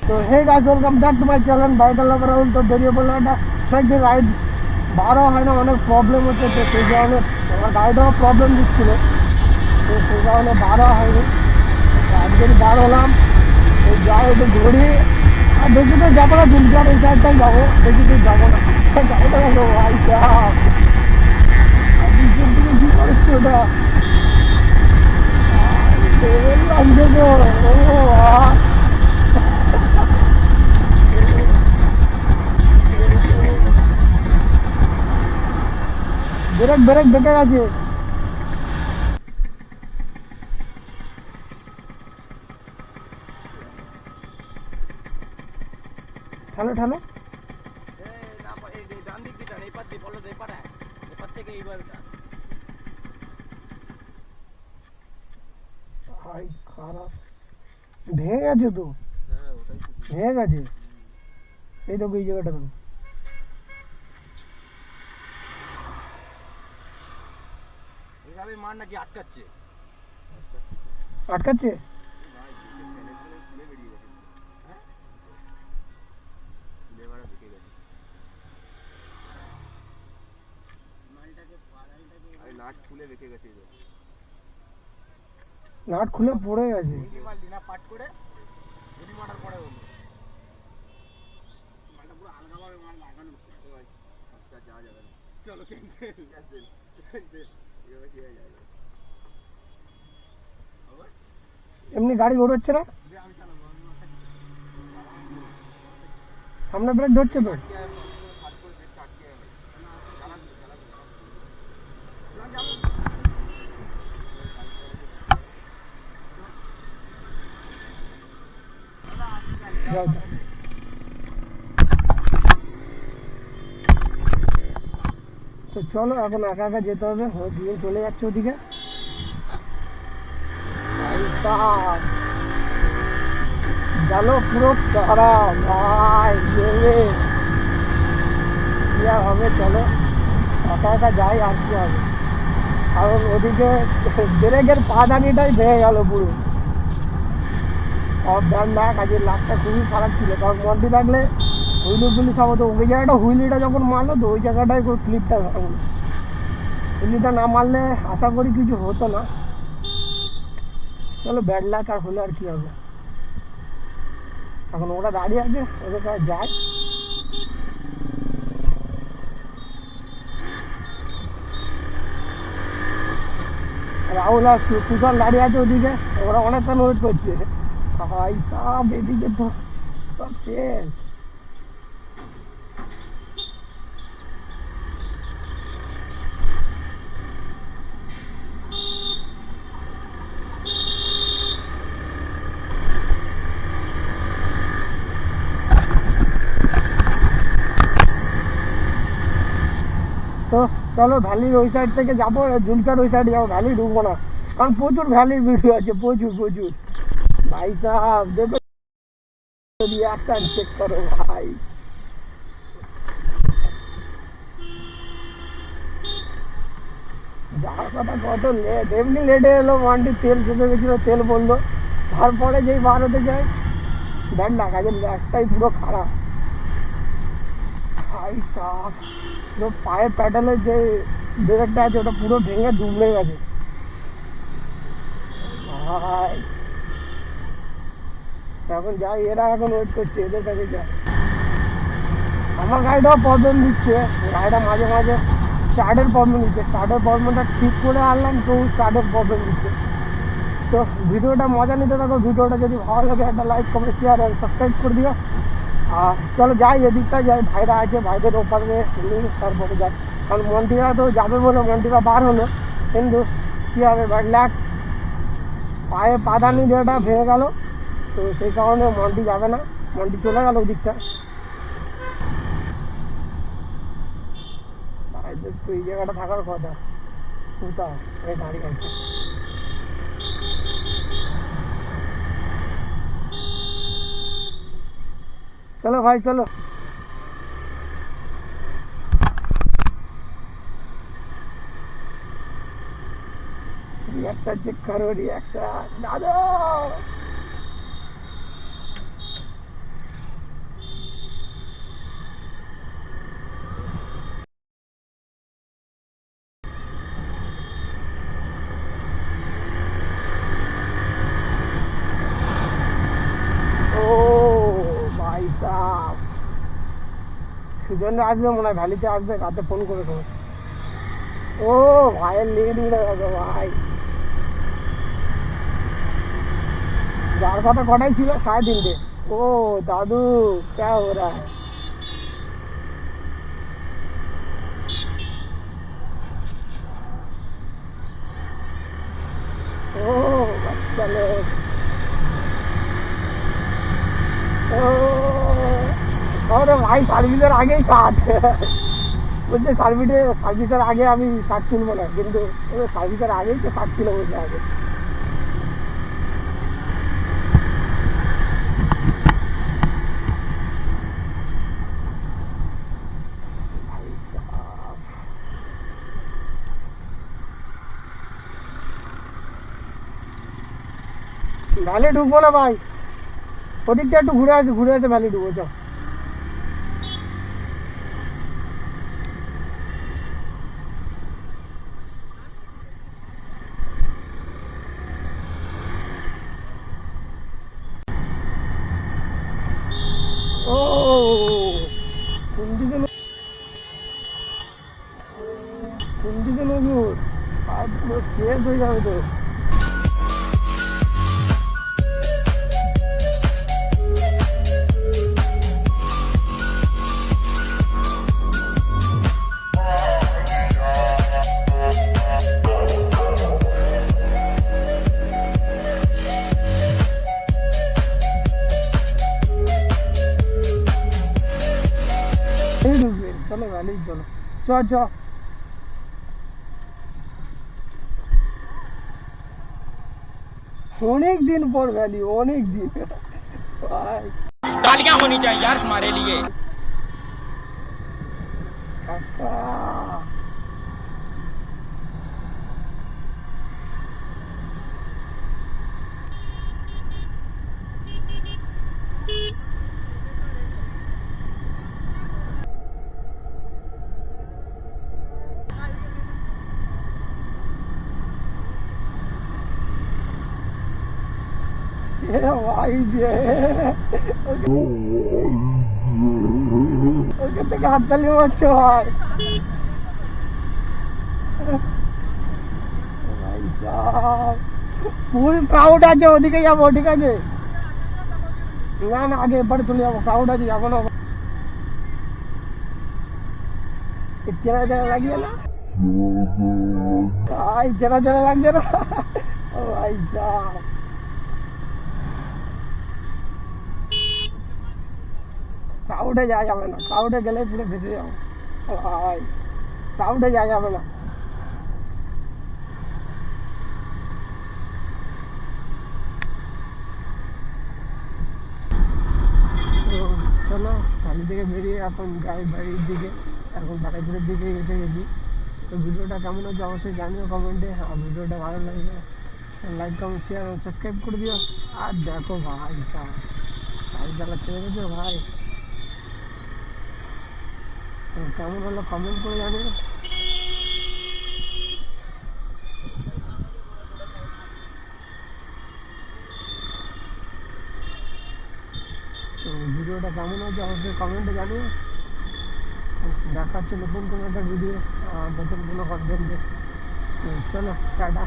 তো hey guys, welcome back to my channel biker lover Rahul. তো বেরিয়ে পড়লো একটা অনেকদিন রাইড বারও হয় না, অনেক প্রবলেম হচ্ছে। তো সেই কারণে আমার গাড়িটাও প্রবলেম দিচ্ছিল, তো সেই কারণে বারও হয়নি। আজকে বার হলাম, তো যাই একটু ঘুরি। আর বেশি তো যাবো না, দুলকার এই সাইডটাই যাবো, বেশি তো যাবো না। গাড়িটা গেলো ভাই সাহেব, দিকে কি করছে ওটা লাগছে তো। ব্রেক ব্রেক বেঁকে গেছে। ঠালো ঠালো ভাই, খারাপ ভেঙে গেছে তো, ভেঙে গেছে। এই দেখো এই জায়গাটা দেখো, মার নাকি আটকাচ্ছে আটকাচ্ছে। নাট খুলে রেখে গেছে, নাট খুলে পড়ে গেছে। পাট করে গুলি মারার পরে হলো মালটা পুরো আলগাভাবে মার লাগানো। যাওয়া যাবে না, চলো এমনি গাড়ি ঘোরাচ্ছে না, সামনে ব্রেক ধরছে তো। যাও যাও। তো চলো এখন একা একা যেতে হবে, ও দিয়ে চলে যাচ্ছে ওদিকে। জানো পুরো খারাপ ভাই, কি আর হবে, চলো একা একা যাই, আর কি হবে। কারণ ওদিকে ব্রেকের পাদানিটাই ভেঙে গেল পুরো। সব ব্যান্ড না, কাজের লাভটা খুবই খারাপ ছিল। কারণ মন্টি থাকলে হুইলি ফুইলি সব হতো। ওই জায়গাটা হুইলিটা যখন মারলো, তো ওই জায়গাটায় কোনো ক্লিপটা ভাঙলো। হুইলিটা না মারলে আশা করি কিছু হতো না। চলো ব্যাড লাক, আর হলে আর কি হবে। এখন ওরা দাঁড়িয়ে আছে, ওদের কাছে যায়। রাহুল আর কুশল দাঁড়িয়ে আছে ওদিকে, ওরা অনেকক্ষণ ওয়েট করছে। ভাই সব এদিকে তো সব শেষ। তো চলো ভ্যালির ওই সাইড থেকে যাবো, জুলকার ওই সাইডে যাবো, ভ্যালি ঢুকবো না। কারণ প্রচুর ভ্যালির ভিডিও আছে, প্রচুর প্রচুর। ভাই সাহেব দেখো, রিয়াকশন চেক করো ভাই। যাওয়ার কথা কত লেট, এমনি লেটে এলো। ওয়ানটি তেল চেপে গেছিলো, তেল বললো। তারপরে যেই বার হতে যায়, ব্যান্ড না, কাজের ল্যাকটাই পুরো খারাপ। ভাই সাহেব পুরো পায়ের প্যাডেলের যে ব্রেকটা আছে, ওটা পুরো ভেঙে ডুবলে গেছে ভাই। এখন যাই, এরা এখন ওয়েট করছে, এদের কাছে যাই। আমার গাড়িটাও প্রবলেম দিচ্ছে, গাড়িটা মাঝে মাঝে স্টার্টের প্রবলেম দিচ্ছে। স্টার্টের প্রবলেমটা ঠিক করে আনলাম, তো স্টার্টের প্রবলেম দিচ্ছে। তো ভিডিওটা মজা নিতে থাকো। ভিডিওটা যদি ভালো লাগে একটা লাইক কমেন্ট শেয়ার আর সাবস্ক্রাইব করে দিও। আর চলো যাই, এদিকটা যাই, ভাইরা আছে, ভাইদের ওপারে নিয়ে তারপরে যাই। কারণ মন্টিরা তো যাবে বলে মন্টিরা বার হলো, কিন্তু কী হবে ভাই, ল্যাক পায়ে পাদানি যেটা ভেঙে গেল, তো সেই কারণে মন্টি যাবে না, মন্টি চলে গেল ওদিকটা। ভাইদের তো এই জায়গাটা থাকার কথা, কোথাও এই দাঁড়িয়ে আছে। চলো ভাই চলো। रिएक्शन चेक करो, रिएक्शन दादो। সুজনরা আসবে মনে হয়, ভ্যালিতে আসবে, রাতে ফোন করে দেবো। ও ভাইয়ের লেট উঠে গেছে ভাই। যার কথা কটাই ছিল 3:30। ও দাদু ক্যা হো রা হ্যায়? ও বাচ্চা লোক। ও আরে ভাই সার্ভিসের আগেই 60। বলছে সার্ভিসের আগে আমি 60 তুলবো না, কিন্তু সার্ভিসের আগেই তো 60 কিলো বলছে আগে। ভাই সাব ভ্যালি ঢুকবো না ভাই, ওদিকটা একটু ঘুরে আসে ভ্যালি ঢুকবো চ। ও কোন দিকে নজর, আর পুরো শেষ হয়ে যাবে তো। এই ঢুকবে, চলো ভ্যালি চলো, চ চ। অনেক দিন পর ভ্যালি, অনেক দিন ভাই। तालियां होनी चाहिए यार हमारे लिए। কাকা এ ভাই যে ওকে থেকে হাততালি মারছে ভাই। ভাই সাব ফুল ক্রাউড আছে, ওদিকে যাবো, ঠিক আছে? না না আগে এবারে চলে যাবো, ক্রাউড আছে, যাবো না। চেনা চেনা লাগছে না ভাই, চেনা চেনা লাগছে না। ও ভাই সাব ক্রাউডে যাওয়া যাবে না, ক্রাউডে গেলে পুরো ভেসে যাবো ভাই, ক্রাউডে যাওয়া যাবে না। তো চলো বাড়ি থেকে বেরিয়ে এখন যাই বাড়ির দিকে, এখন বাড়িপুরের দিকে এসে গেছি। তো ভিডিওটা কেমন হচ্ছে অবশ্যই জানিও কমেন্টে, আর ভিডিওটা ভালো লাগলে লাইক কমেন্ট শেয়ার আর সাবস্ক্রাইব করে দিও। আর দেখো ভাই গাড়ি চালাচ্ছে দেখেছো ভাই, তো কেমন হলো কমেন্ট করে জানিও। তো ভিডিওটা কেমন হচ্ছে অবশ্যই কমেন্টে জানিও। দেখা হচ্ছে নতুন কোনো একটা ভিডিও, নতুন কোনো কন্টেন্টে। তো চলো টাটা।